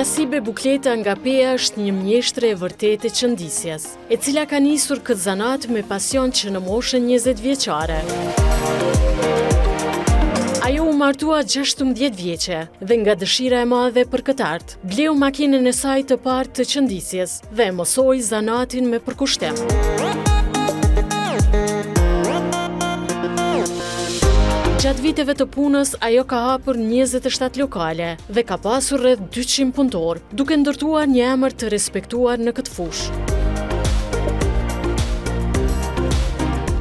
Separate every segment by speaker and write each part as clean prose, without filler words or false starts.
Speaker 1: Hasibe Bukleta nga Peja është një mjeshtre e vërtetë e qëndisjes, e cila ka nisur këtë zanat me pasion që në moshën 20 vjeçare. Ajo u martua 16 vjeqe dhe nga dëshira e madhe për këtë art, bleu makinën e saj të parë të qëndisjes dhe mësoi zanatin me përkushtim. Gjatë viteve të punës, ajo ka hapur 27 lokale dhe ka pasur rreth 200 punëtor, duke ndërtuar një emër të respektuar në këtë fushë.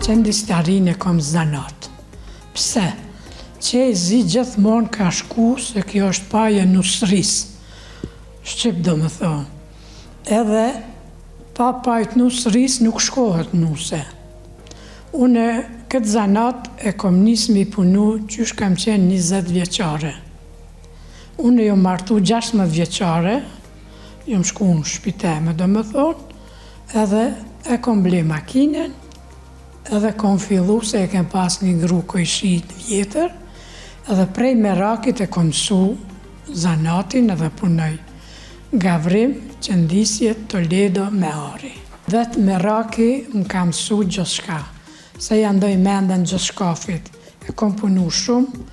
Speaker 2: Qëndistarinë e kom zanat. Pse? Qezi gjithmonë ka shku se kjo është paje nusrisë. Shqip do më thonë. Edhe pa pajt nusrisë nuk shkohet nuse. Une këtë zanat e kom nisë mi punu qysh kam qenë 20 vjeçare. Une jom martu 16 vjeçare, jom shku në shpiteme do më thonë, edhe e kom ble makinen, edhe kom fillu se e kem pas një gru kojshit vjetër, edhe prej merakit e kom su zanatin edhe punoj. Gavrim, qëndisje, Toledo, me ari. Vetë meraki më kam su gjithë shka. Se janë doj mendën gjithë shkafit. E kom punu shumë,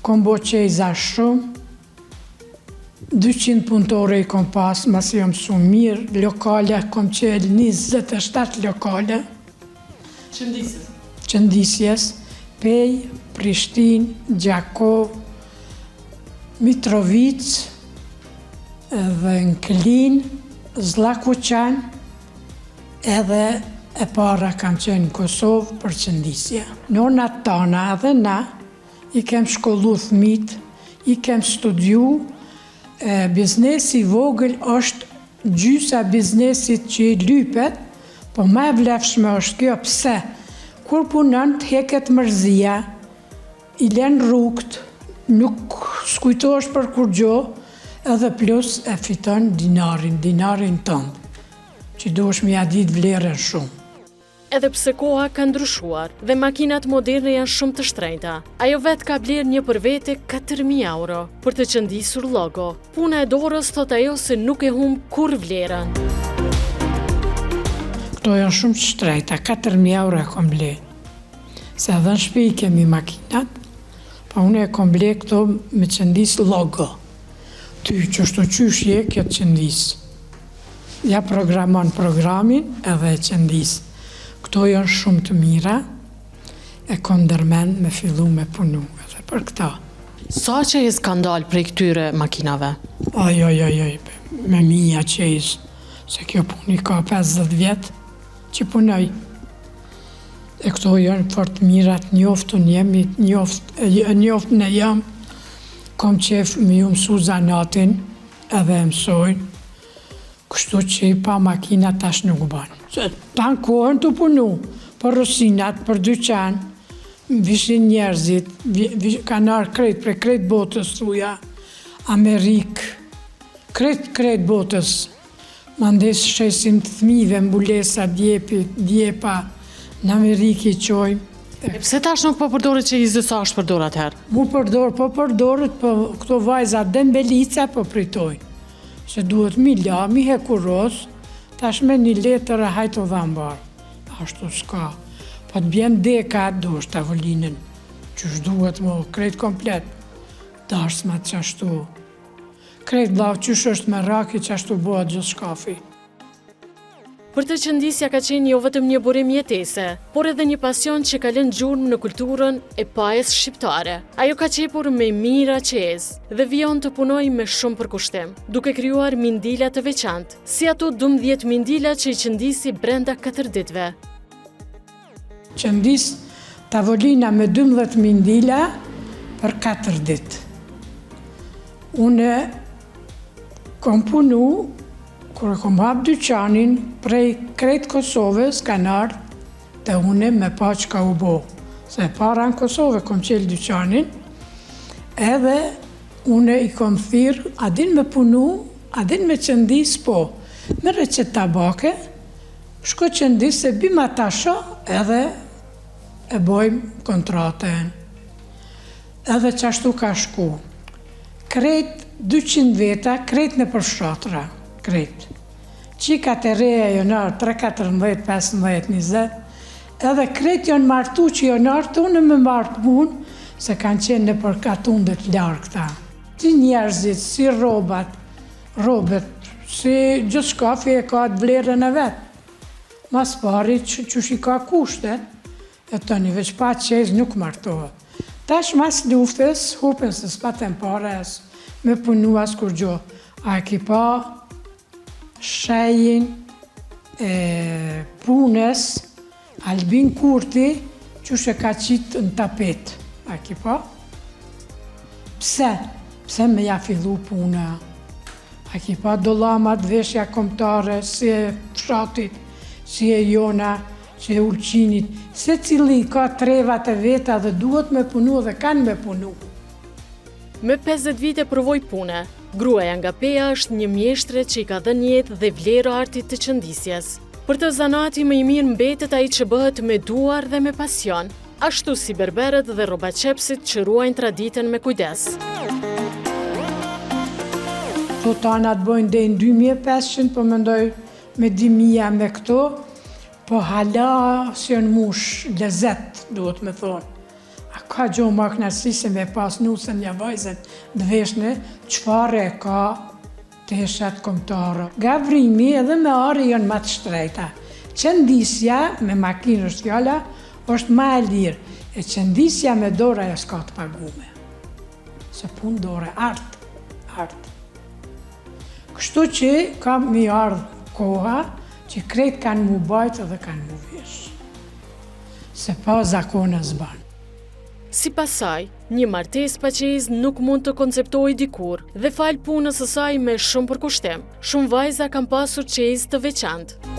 Speaker 2: kom bo qejza shumë, 200 punëtore i kom pas, mas jam shumë mirë, lokale, kom qelë 27 lokale.
Speaker 1: Qëndisjes?
Speaker 2: Qëndisjes, Pej, Prishtin, Gjakov, Mitrovic, edhe në Klin, Zlakuqan, edhe e para kam qenë në Kosovë për qëndisje. Nonat tana edhe na i kem shkollu thmit, i kem studiu, biznesi vogël është gjysa biznesit që i lypet, po ma e vlefshme është kjo pse. Kur punon të heket mërzia, i len rrugt, nuk skujtosh për kur gjo, edhe plus e fiton dinarin tënd, që do është mi adit vlerën shumë.
Speaker 1: Edhe pse koha ka ndryshuar dhe makinat moderne janë shumë të shtrenjta, ajo vetë ka bler një për vete 4.000 euro për të qëndisur logo. Puna e dorës thot ajo se nuk e humb kur vlerën.
Speaker 2: Këto janë shumë të shtrenjta, 4.000 euro e kom ble. Se edhe në shpi i kemi makinat, pa unë e kom ble këto me qëndis logo. Ty që shto qyshje këtë qëndis. Ja programon programin edhe e qëndis. Këto janë shumë të mira, e kom dërmen me fillu me punu edhe për këta.
Speaker 1: Sa që i skandal prej këtyre makinave?
Speaker 2: Me mija qejs, se kjo puni ka 50 vjetë që punoj. E këto janë fort mirat, njoftën jemi, njoftën e jam, kom qef me ju mësu zanatin edhe mësojnë, kështu që i pa makina tash nuk banë. Se tanë kohën të punu, për rësinat, për dyqan, vishin njerëzit, kanë arë krejt për krejt botës thuja, Amerikë, krejt botës. Mandes shesim të thmive, mbulesa, djepa, në Amerikë i qojmë.
Speaker 1: E pse tash nuk po përdoret që i zësa është përdor atëherë?
Speaker 2: Mu përdoret, po këto vajza dembelica po pritojnë. Se duhet mi la, mi hekuros, tash me një letër e hajtë o dhambar. Ashtu s'ka. Po të bjen deka, do është tavolinën. Qysh duhet mo, krejt komplet. Dash s'ma të qashtu. Krejt blau, qysh është me raki, qashtu bëhet gjithë shkafi.
Speaker 1: Për të qëndisja ka qenë jo vetëm një burim jetese, por edhe një pasion që ka lënë gjurmë në kulturën e pajes shqiptare. Ajo ka qepur me mira qezë dhe vijon të punoj me shumë përkushtim, duke krijuar mindila të veçantë, si ato 12 mindila që i qëndisi brenda 4 ditëve.
Speaker 2: Qëndis tavolina me 12 mindila për 4 ditë. Une kom punu, kur e kom hap dyqanin, prej krejt Kosovës kanë ardhë të une me pa që ka u bo. Se para në Kosovë kom qelë dyqanin, edhe une i kom thirë, a din me punu, a din me qëndis, po, me recet tabake, shko qëndis se bima tasha edhe e bojmë kontratën. Edhe qashtu ka shku. Krejt 200 veta, krejt në përfshatra, krejt. Qikat e reja jonarë, 3, 14, 15, 20, edhe krejt janë martu që jonarë tonë me martë punë, se kanë qenë në përkatundet larë këta. Si njerëzit, si robet, si gjithë shkafi e ka atë vlerën e vetë. Mas pari që shi ka kushtet, e të një veç pa qezë nuk martohet. Tash mas luftës, hupen se s'patem pares, me punu as kur gjo. A e ki pa shejin e punës, Albin Kurti, që shë ka qitë në tapet. A e ki pa? Pse? Pse me ja fillu puna? A ki pa dolamat veshja komtare, si e fshatit, si e jona, si e ulqinit, se cili ka trevat e veta dhe duhet me punu dhe kanë me punu.
Speaker 1: Me 50 vite provoj pune, gruaja nga Peja është një mjeshtre që i ka dhënë jetë dhe vlerë artit të qëndisjes. Për të zanati më i mirë mbetet ai që bëhet me duar dhe me pasion, ashtu si berberët dhe robaqepsit që ruajnë traditën me kujdes.
Speaker 2: Këto tanat bojnë dhe në 2500, po mendoj me 2000 me këto, po hala si janë mush lezet, duhet me thonë. A ka gjo ma knarsi se me pas nusën një vajzën dveshne, qëfare e ka teshat komtare. Gavrimi edhe me ari janë ma të shtrejta. Qëndisja me makinë është fjalla, është ma e lirë, e qëndisja me dora e s'ka të pagume. Se pun dore, artë. Kështu që kam mi ardhë koha që krejt kanë mu bajtë dhe kanë mu vishë. Se pa zakone zbanë.
Speaker 1: Si pasaj, një martes pa qezë nuk mund të konceptoj dikur dhe falë punës së saj me shumë përkushtem. Shumë vajza kanë pasur qezë të veçantë.